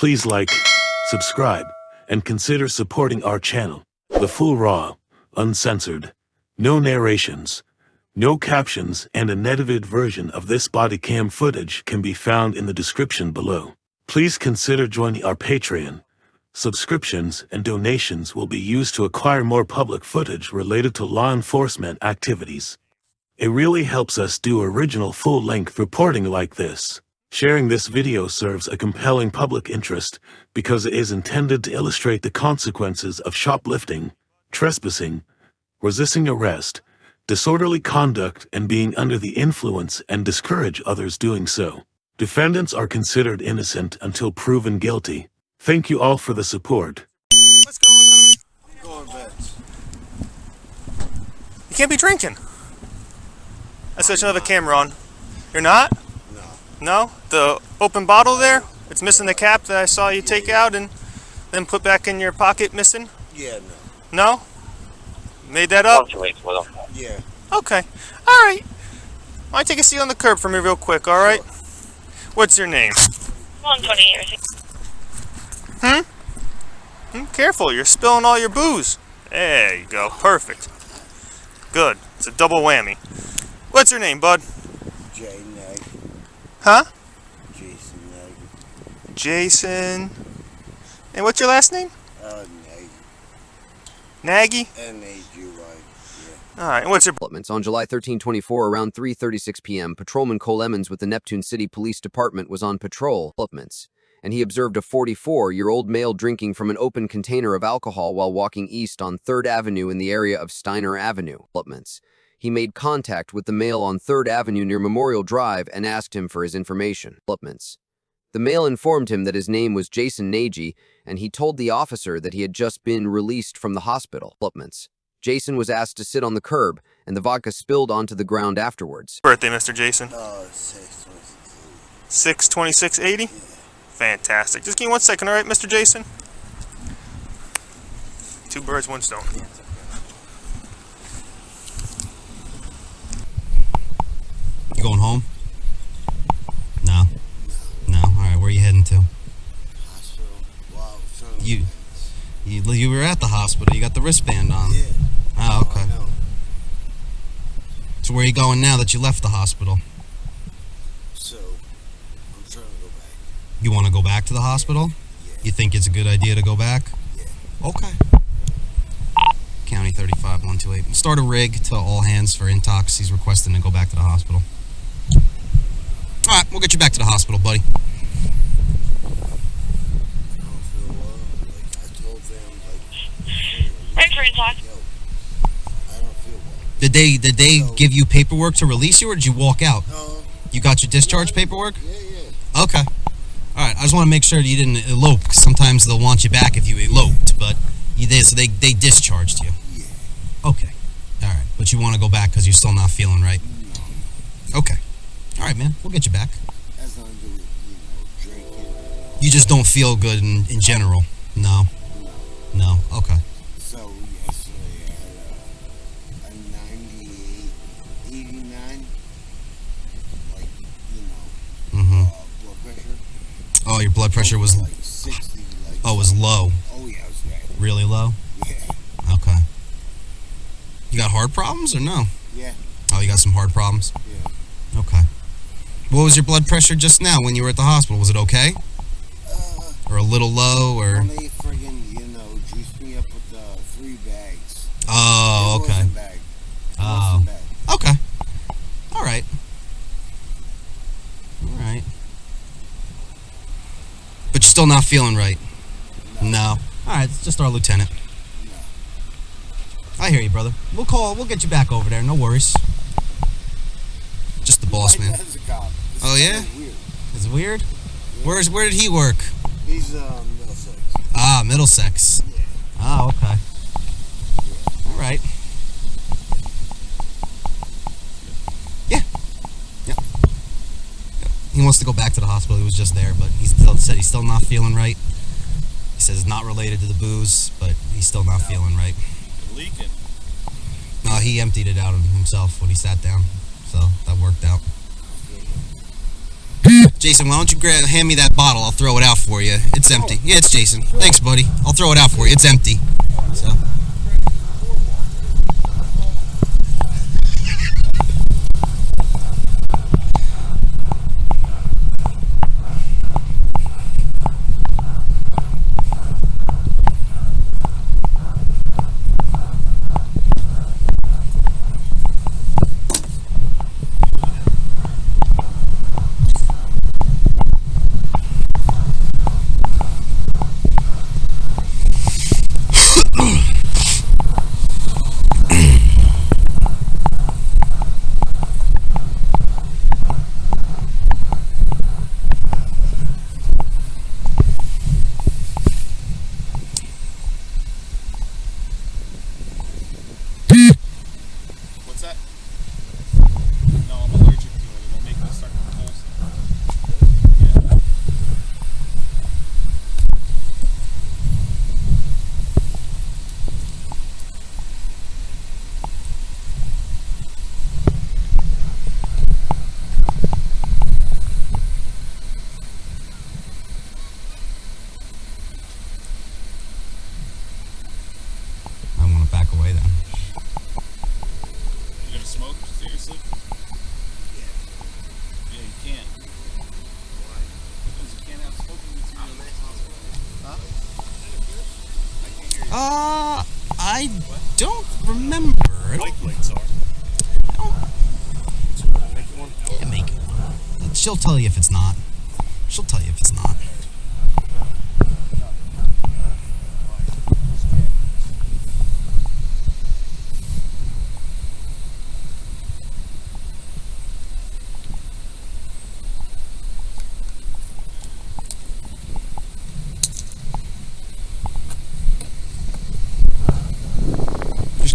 Please like, subscribe, and consider supporting our channel. The full raw, uncensored, no narrations, no captions, and unedited version of this body cam footage can be found in the description below. Please consider joining our Patreon. Subscriptions and donations will be used to acquire more public footage related to law enforcement activities. It really helps us do original full-length reporting like this. Sharing this video serves a compelling public interest because it is intended to illustrate the consequences of shoplifting, trespassing, resisting arrest, disorderly conduct, and being under the influence, and discourage others doing so. Defendants are considered innocent until proven guilty. Thank you all for the support. What's going on? I'm going to bed. You can't be drinking. I switched another camera on. You're not? No. No? The open bottle there? It's missing the cap that I saw you take out and then put back in your pocket missing? Yeah, no. No? Made that up? Yeah. Okay. Alright. Why don't I take a seat on the curb for me real quick, alright? What's your name? 128, I think. Careful, you're spilling all your booze. There you go. Perfect. Good. It's a double whammy. What's your name, bud? Jay Nagy. Huh? Jason Nagy. Jason. And what's your last name? Nagy. Nagy? N-A-G-Y. Yeah. Alright, and what's your... Developments. On July 13/24, around 3:36 p.m., Patrolman Cole Emmons with the Neptune City Police Department was on patrol, and he observed a 44-year-old male drinking from an open container of alcohol while walking east on 3rd Avenue in the area of Steiner Avenue. He made contact with the male on 3rd Avenue near Memorial Drive and asked him for his information. The male informed him that his name was Jason Nagy, and he told the officer that he had just been released from the hospital. Jason was asked to sit on the curb, and the vodka spilled onto the ground afterwards. Birthday, Mr. Jason? 626. 6/26/80? Fantastic. Just give me 1 second, alright, Mr. Jason? Two birds, one stone. You going home? No. No. All right. Where are you heading to? Hospital. Wow. You were at the hospital. You got the wristband on. Yeah. Oh, okay. No. So where are you going now that you left the hospital? So, I'm trying to go back. You want to go back to the hospital? Yeah. You think it's a good idea to go back? Yeah. Okay. County 35128. Start a rig to all hands for intox. He's requesting to go back to the hospital. All right, we'll get you back to the hospital, buddy. I don't feel well. Like, I told them, like... Ready for talk? Yo, I don't feel well. Did they give you paperwork to release you, or did you walk out? No. You got your discharge paperwork? Yeah. Okay. All right. I just want to make sure that you didn't elope, 'cause sometimes they'll want you back if you eloped, but you did, so they discharged you. Yeah. Okay. All right. But you want to go back because you're still not feeling right. Okay. All right, man. We'll get you back. That's not do with, drinking. You just don't feel good in general. No. No. Okay. So, yesterday I had a 98, 89, like, blood pressure. Oh, your blood pressure was... Like 60, like... Oh, it was low. Oh, yeah, it was bad. Really low? Yeah. Okay. You got heart problems or no? Yeah. Oh, you got some heart problems? Yeah. Okay. What was your blood pressure just now when you were at the hospital? Was it okay? Or a little low, or... When they friggin', juiced me up with 3 bags. Oh, It okay. wasn't bad. It Oh. wasn't bad. Okay. All right. All right. But you're still not feeling right? No. All right, it's just our lieutenant. I hear you, brother. We'll get you back over there. No worries. Just the boss, My man. dad's a cop. This Oh, is yeah? Weird. Is it weird? Where did he work? He's Middlesex. Ah, Middlesex. Yeah. Ah, okay. All right. Yeah. Yep. He wants to go back to the hospital. He was just there, but he said he's still not feeling right. He says it's not related to the booze, but he's still not feeling right. Leaking. No, he emptied it out of himself when he sat down, so that worked out. Jason, why don't you hand me that bottle? I'll throw it out for you. It's empty. Yeah, it's Jason. Thanks, buddy. I'll throw it out for you. It's empty. So. I don't remember. Yeah, make it one. She'll tell you if it's not. She'll tell you if it's not.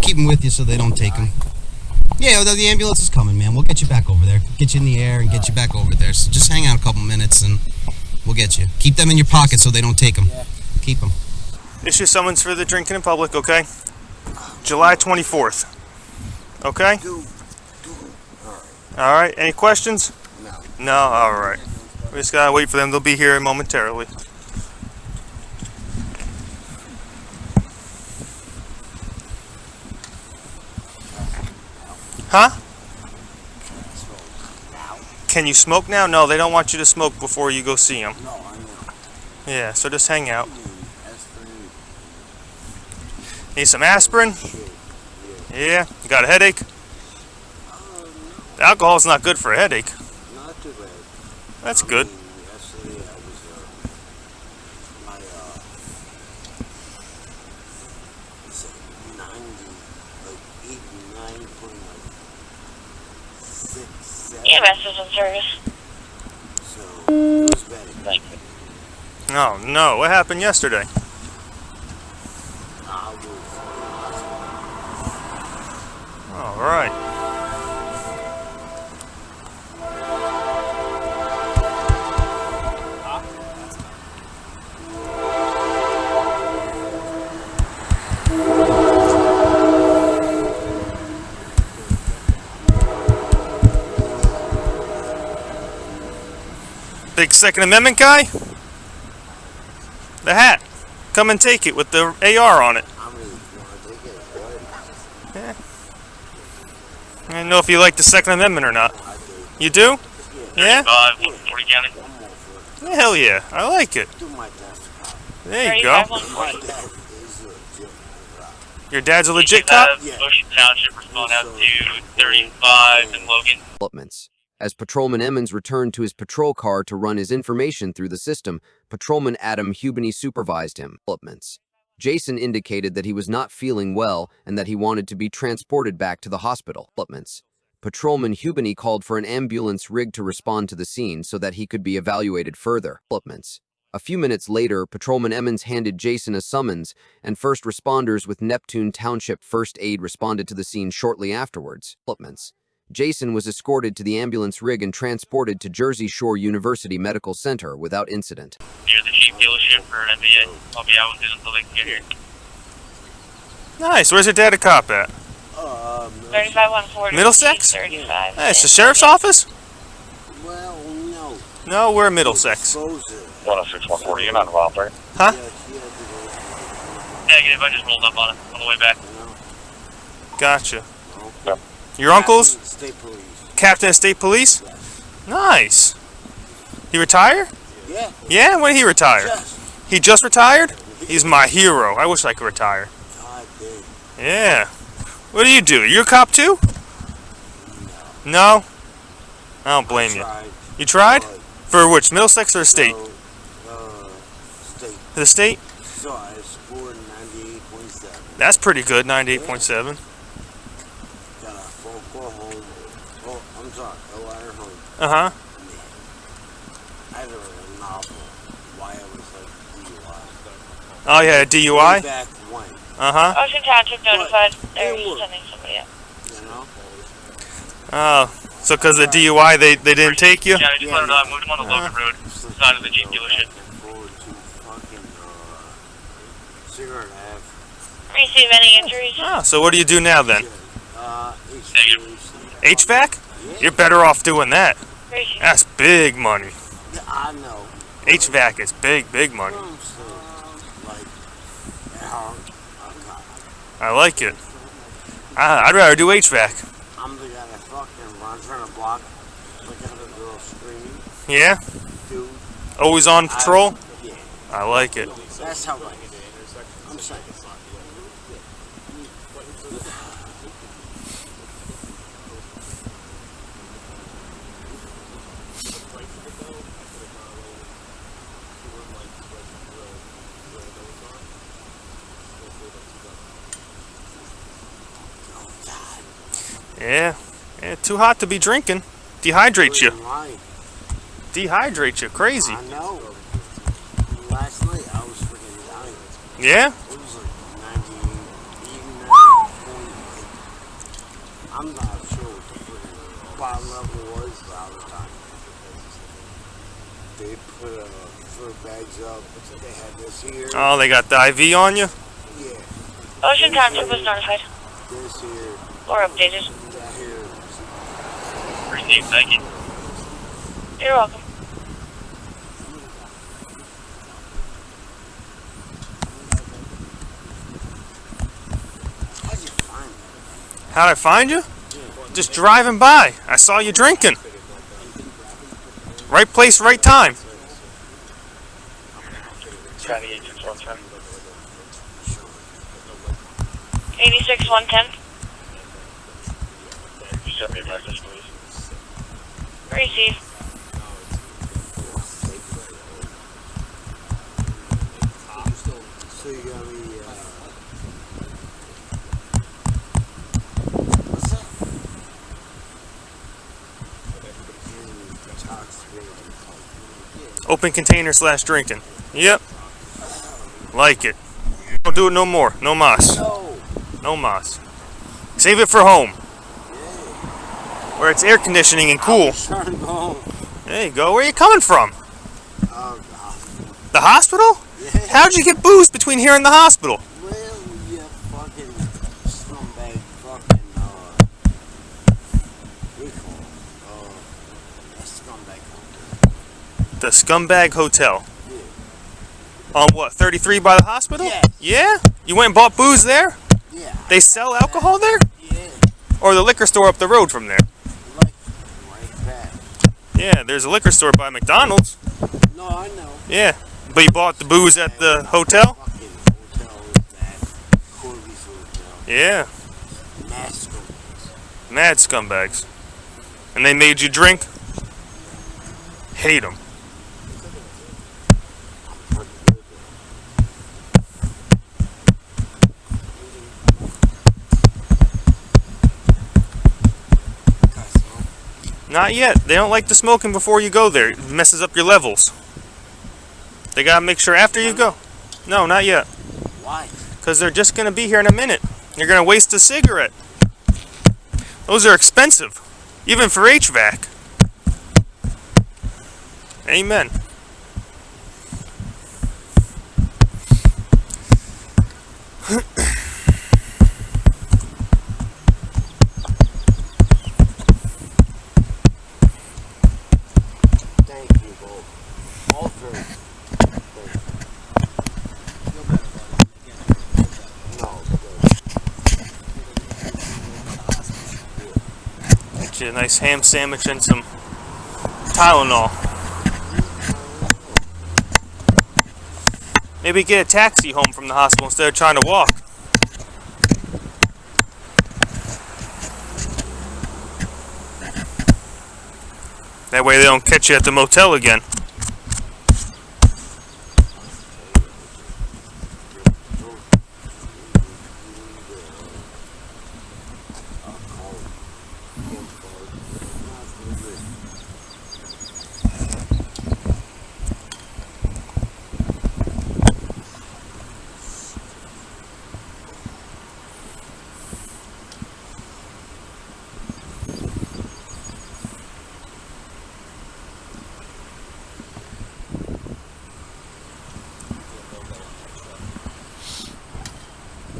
Keep them with you so they don't take them. Yeah, the ambulance is coming, man. We'll get you back over there. Get you in the air and get you back over there. So just hang out a couple minutes and we'll get you. Keep them in your pocket so they don't take them. Keep them. Issue summons for the drinking in public, okay? July 24th. Okay? Alright, any questions? No, alright. We just gotta wait for them. They'll be here momentarily. Huh? Can you smoke now? No, they don't want you to smoke before you go see them. No, I know. Yeah, so just hang out. Need some aspirin? Yeah. You got a headache? Alcohol's not good for a headache. Not too bad. That's good. Yesterday I was, my, it's 90, like 89.6, 7. EMS is in service. So, it was bad. Thank you. Oh, no. What happened yesterday? I was All right. Big Second Amendment guy? The hat. Come and take it with the AR on it. I really want to take it. Yeah. I don't know if you like the Second Amendment or not. You do? Yeah? 140 County. Yeah, hell yeah. I like it. Do my best. There you go. 35-140. That is legit. Your dad's a legit cop? Ocean Township, we're spelling out to 35 and Logan. Developments. As Patrolman Emmons returned to his patrol car to run his information through the system, Patrolman Adam Hubeny supervised him. Developments. Jason indicated that he was not feeling well and that he wanted to be transported back to the hospital. Developments. Patrolman Hubeny called for an ambulance rig to respond to the scene so that he could be evaluated further. Developments. A few minutes later, Patrolman Emmons handed Jason a summons, and first responders with Neptune Township First Aid responded to the scene shortly afterwards. Developments. Jason was escorted to the ambulance rig and transported to Jersey Shore University Medical Center without incident. Near the Jeep dealership for an NBA. I'll be out with it until they can get here. Nice. Where's your dad a cop at? 35-140. Middlesex? 35. Hey, it's the sheriff's office? Well, no. No, we're Middlesex. 106-140, you're not involved, right? Huh? Negative, I just rolled up on it on the way back. Gotcha. Yep. Your uncle's State police. captain of state police? Nice. He retired? Yeah. Yeah, when did he retire? Just. He just retired? He's my hero. I wish I could retire. God damn. Yeah. What do? You a cop too? No? I don't blame you. Tried, You tried? but For which? Middlesex or state? no, state. The state? So I scored 98.7. That's pretty good, 98.7. Got a 4-4 home. Oh, I'm sorry, a ladder home. Uh-huh. I had a novel why I was like DUI. Oh, yeah, a DUI? Back when, Uh-huh. Ocean Township notified they're It worked. sending somebody up. you know? Oh, so because of the DUI, they didn't take you? Yeah, I just let him know I moved him on the Logan Road, side of the Jeep dealership. Forward to fucking, Cigarette Ave. Receive any injuries? Oh, so what do you do now then? HVAC? Yeah. You're better off doing that. Receive. That's big money. Yeah, I know. HVAC is big, big money. I'm saying, like, how, I like it. I'd rather do HVAC. I'm the guy that fucking runs around the block, look at the girl screaming, Yeah? dude. Always on patrol? Yeah, I like it. that's how like, I'm saying. Yeah. Yeah, too hot to be drinking. Dehydrates you. Right. Dehydrates you. Crazy. I know. Last night I was freaking dying. Yeah? It was like 98, even 98.8. I'm not sure what the freaking bottom level was all the time. They put fur bags up. They had this here. Oh, they got the IV on you? Yeah. Ocean Township was notified This here. or updated. That here. Received, thank you. You're welcome. How'd you find that? How'd I find you? Just driving by. I saw you drinking. Right place, right time. Chatty 8617. 86-110. Send me a message, please. Receive. So you got me, what's that? Intoxicated. Open container / drinking. Yep. Like it. Don't do it no more. No mas. No. No mas. Save it for home. Where it's air conditioning and cool. Trying to go home. There you go. Where are you coming from? Oh, God. The hospital? Yeah. How'd you get booze between here and the hospital? Well, you fucking scumbag fucking, what do you call it? A scumbag hotel. The Scumbag Hotel. Yeah. On what, 33 by the hospital? Yes. Yeah? You went and bought booze there? Yeah. They sell alcohol there? Yeah. Or the liquor store up the road from there? Like, right back. Yeah, there's a liquor store by McDonald's. No, I know. Yeah. But you bought the booze at the hotel? Fucking hotel with that. Corby's hotel. Yeah. Mask. Mad scumbags. And they made you drink? Hate them. Not yet. They don't like the smoking before you go there. It messes up your levels. They gotta make sure after you go. No, not yet. Why? Because they're just gonna be here in a minute. You're gonna waste a cigarette. Those are expensive. Even for HVAC. Amen. Thank you, a nice ham sandwich and some Tylenol. Maybe get a taxi home from the hospital instead of trying to walk. That way they don't catch you at the motel again.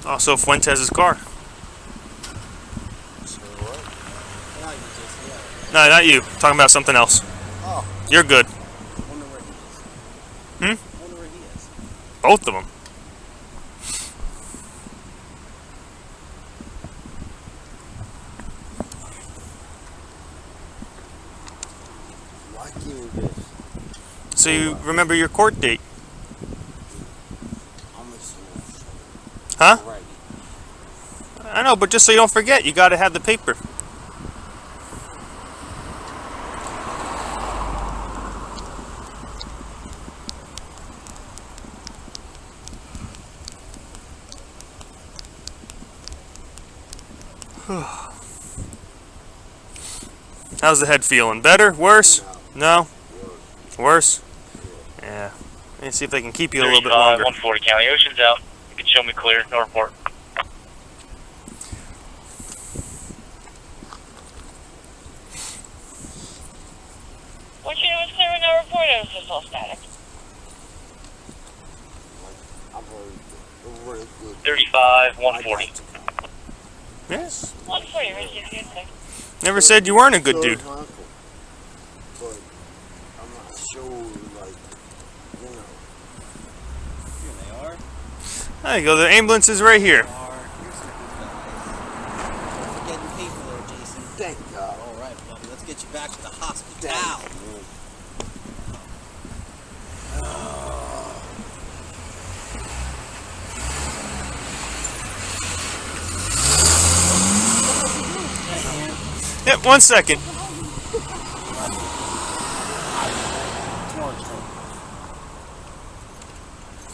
Also, Fuentes' car. No, not you. Talking about something else. Oh. You're good. Wonder where he is. Hmm? Wonder where he is. Both of them. Why can't this? So you remember your court date? I'm listening. Huh? Alrighty. I know, but just so you don't forget, you gotta have the paper. How's the head feeling? Better? Worse? No? Worse? Yeah. Let me see if they can keep you a little bit longer. 140 County Ocean's out. You can show me clear. No report. Once you know it's clear with no report, it's just all static. I've heard the word good. 35, 140. Yes. 140, receive you, okay. Never said you weren't a good dude. But I'm not sure, like, you know. Here they are. There you go. The ambulance is right here. Getting paper there, Jason. Thank God. All right, buddy. Let's get you back to the hospital. Damn. Yep, 1 second.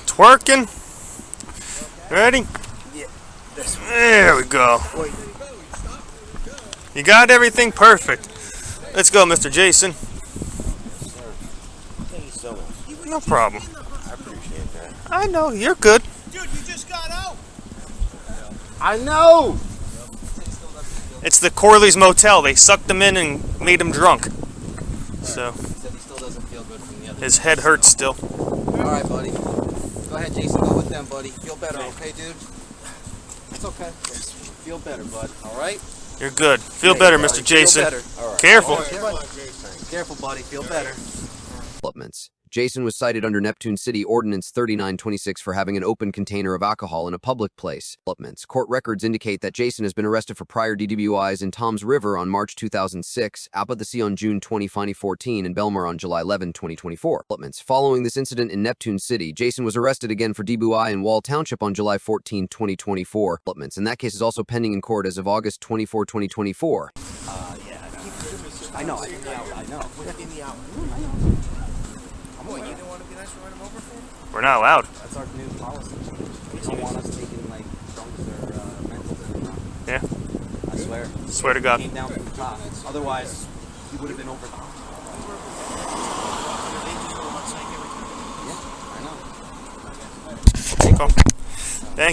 Twerking. Ready? Yeah. This one. There we go. Wait. You got everything perfect. Let's go, Mr. Jason. Thank you so much. No problem. I appreciate that. I know, you're good. Dude, you just got out. I know! It's the Corley's Motel. They sucked him in and made him drunk. So, He said he still doesn't feel good from the other. his head hurts still. All right, buddy. Go ahead, Jason. Go with them, buddy. Feel better, okay, dude? It's okay. Feel better, bud. All right? You're good. Feel better, Mr. Jason. Feel better. All right. Careful. All right, careful, buddy. Feel better. Developments. Jason was cited under Neptune City Ordinance 3926 for having an open container of alcohol in a public place. Developments. Court records indicate that Jason has been arrested for prior DWIs in Toms River on March 2006, Avon-by-the-Sea on June 20, 2014, and Belmar on July 11, 2024. Developments. Following this incident in Neptune City, Jason was arrested again for DWI in Wall Township on July 14, 2024. Developments. And that case is also pending in court as of August 24, 2024. I know. I know. In the hour. Boy, you didn't want to be nice to run him over for me? We're not allowed. That's our new policy. We don't want us taking, like, drunks or mentals anymore. Yeah. I swear. Swear to God. Came down from the top. Otherwise, he would have been over the top. Yeah, I know. Take off.